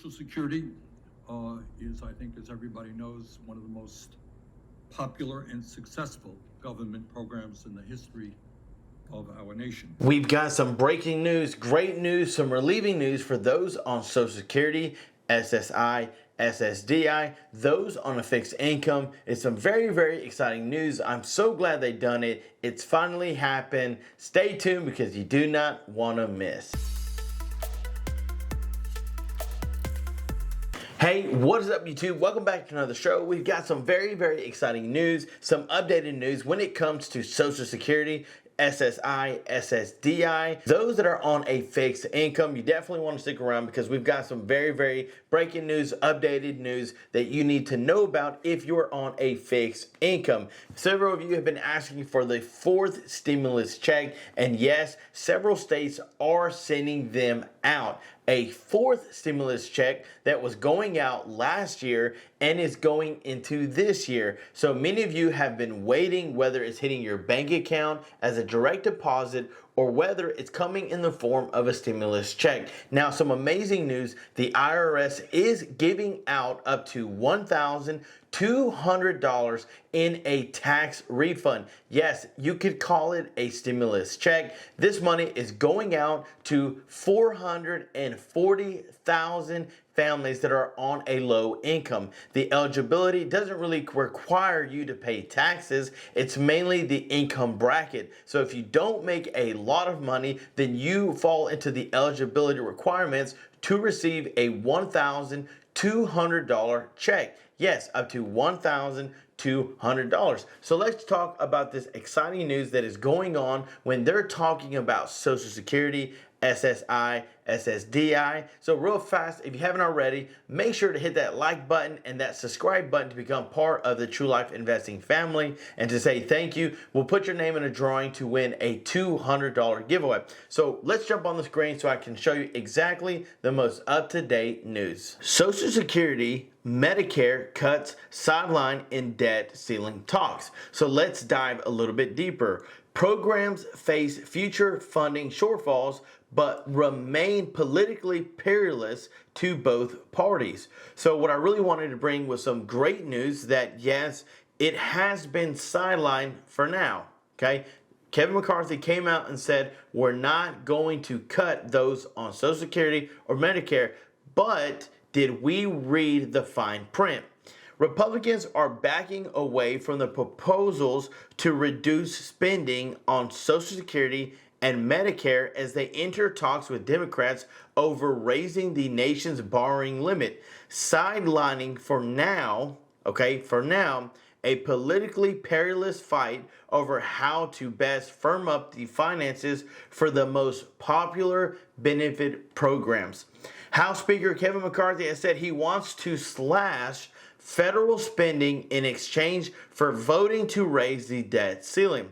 Social Security is, I think, as everybody knows, one of the most popular and successful government programs in the history of our nation. We've got some breaking news, great news, some relieving news for those on Social Security, SSI, SSDI, those on a fixed income. It's some very, very exciting news. I'm so glad they've done it. It's finally happened. Stay tuned because you do not want to miss. Hey, what is up YouTube? Welcome back to another show. We've got some very, very exciting news, some updated news when it comes to Social Security, SSI, SSDI. Those that are on a fixed income, you definitely want to stick around because we've got some very, very breaking news, updated news that you need to know about if you're on a fixed income. Several of you have been asking for the fourth stimulus check, and yes, several states are sending them out. A fourth stimulus check that was going out last year and is going into this year. So many of you have been waiting, whether it's hitting your bank account as a direct deposit or whether it's coming in the form of a stimulus check. Now, some amazing news. The IRS is giving out up to $1,200 in a tax refund. Yes, you could call it a stimulus check. This money is going out to 440,000 families that are on a low income. The eligibility doesn't really require you to pay taxes. It's mainly the income bracket. So if you don't make a lot of money, then you fall into the eligibility requirements to receive a $1,200 check. Yes, up to $1,200. So let's talk about this exciting news that is going on when they're talking about Social Security, SSI, SSDI. So real fast, if you haven't already, make sure to hit that like button and that subscribe button to become part of the True Life Investing family. And to say thank you, we'll put your name in a drawing to win a $200 giveaway. So let's jump on the screen so I can show you exactly the most up-to-date news. Social Security, Medicare cuts sideline in debt ceiling talks. So let's dive a little bit deeper. Programs face future funding shortfalls but remain politically perilous to both parties. So what I really wanted to bring was some great news that yes, it has been sidelined for now, okay? Kevin McCarthy came out and said, we're not going to cut those on Social Security or Medicare, but did we read the fine print? Republicans are backing away from the proposals to reduce spending on Social Security and Medicare as they enter talks with Democrats over raising the nation's borrowing limit, sidelining for now, a politically perilous fight over how to best firm up the finances for the most popular benefit programs. House Speaker Kevin McCarthy has said he wants to slash federal spending in exchange for voting to raise the debt ceiling.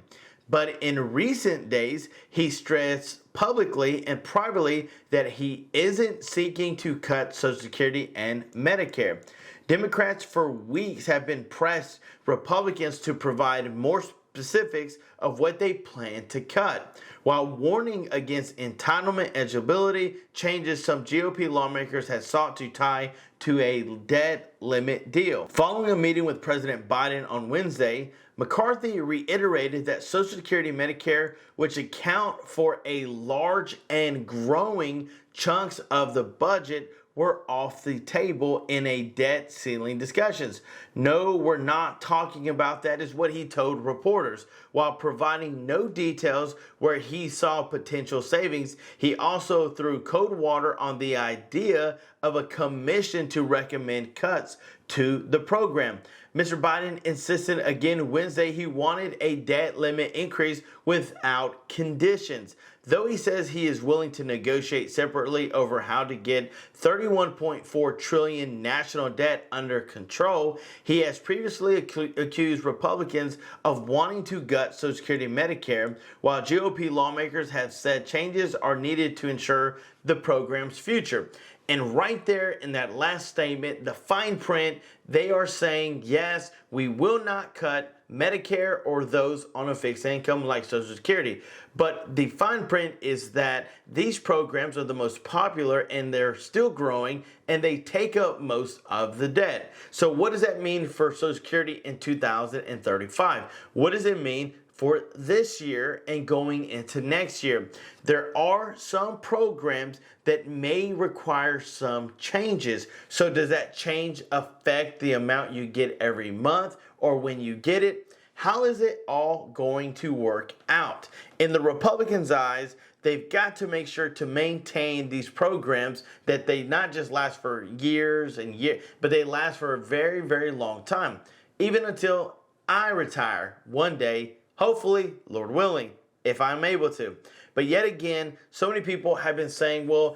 But in recent days, he stressed publicly and privately that he isn't seeking to cut Social Security and Medicare. Democrats for weeks have been pressed Republicans to provide more specifics of what they plan to cut. While warning against entitlement eligibility changes, some GOP lawmakers had sought to tie to a debt limit deal. Following a meeting with President Biden on Wednesday, McCarthy reiterated that Social Security and Medicare, which account for a large and growing chunks of the budget, were off the table in a debt ceiling discussions. No, we're not talking about that, is what he told reporters. While providing no details where he saw potential savings, he also threw cold water on the idea of a commission to recommend cuts to the program. Mr. Biden insisted again Wednesday he wanted a debt limit increase without conditions. Though he says he is willing to negotiate separately over how to get $31.4 trillion national debt under control, he has previously accused Republicans of wanting to gut Social Security and Medicare, while GOP lawmakers have said changes are needed to ensure the program's future. And right there in that last statement, the fine print, they are saying, yes, we will not cut Medicare or those on a fixed income like Social Security. But the fine print is that these programs are the most popular and they're still growing and they take up most of the debt. So what does that mean for Social Security in 2035? What does it mean for this year and going into next year? There are some programs that may require some changes. So does that change affect the amount you get every month or when you get it? How is it all going to work out? In the Republicans' eyes, they've got to make sure to maintain these programs that they not just last for years and years, but they last for a very, very long time. Even until I retire one day, hopefully, Lord willing, if I'm able to. But yet again, so many people have been saying, well,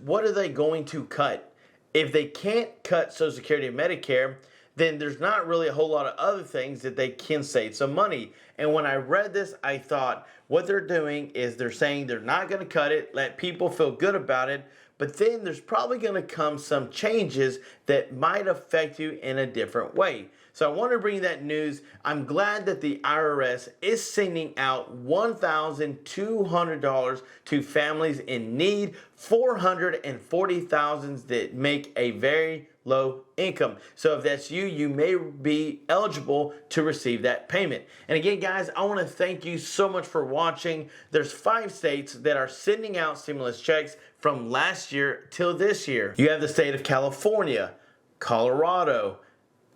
what are they going to cut? If they can't cut Social Security and Medicare, then there's not really a whole lot of other things that they can save some money. And when I read this, I thought what they're doing is they're saying they're not going to cut it, let people feel good about it, but then there's probably going to come some changes that might affect you in a different way. So I want to bring that news. I'm glad that the IRS is sending out $1,200 to families in need, 440,000 that make a very low income. So if that's you, you may be eligible to receive that payment. And again, guys, I want to thank you so much for watching. There's 5 states that are sending out stimulus checks from last year till this year. You have the state of California, Colorado,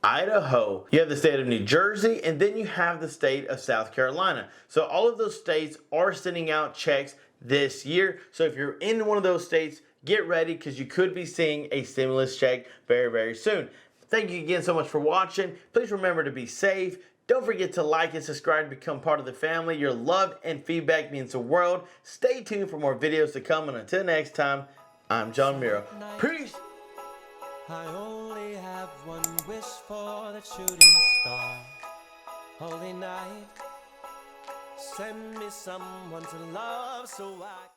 Idaho, you have the state of New Jersey, and then you have the state of South Carolina. So all of those states are sending out checks this year. So if you're in one of those states, get ready because you could be seeing a stimulus check very, very soon. Thank you again so much for watching. Please remember to be safe. Don't forget to like and subscribe to become part of the family. Your love and feedback means the world. Stay tuned for more videos to come. And until next time, I'm John Miro. Peace. I only have one wish for that shooting star. Holy night, send me someone to love so I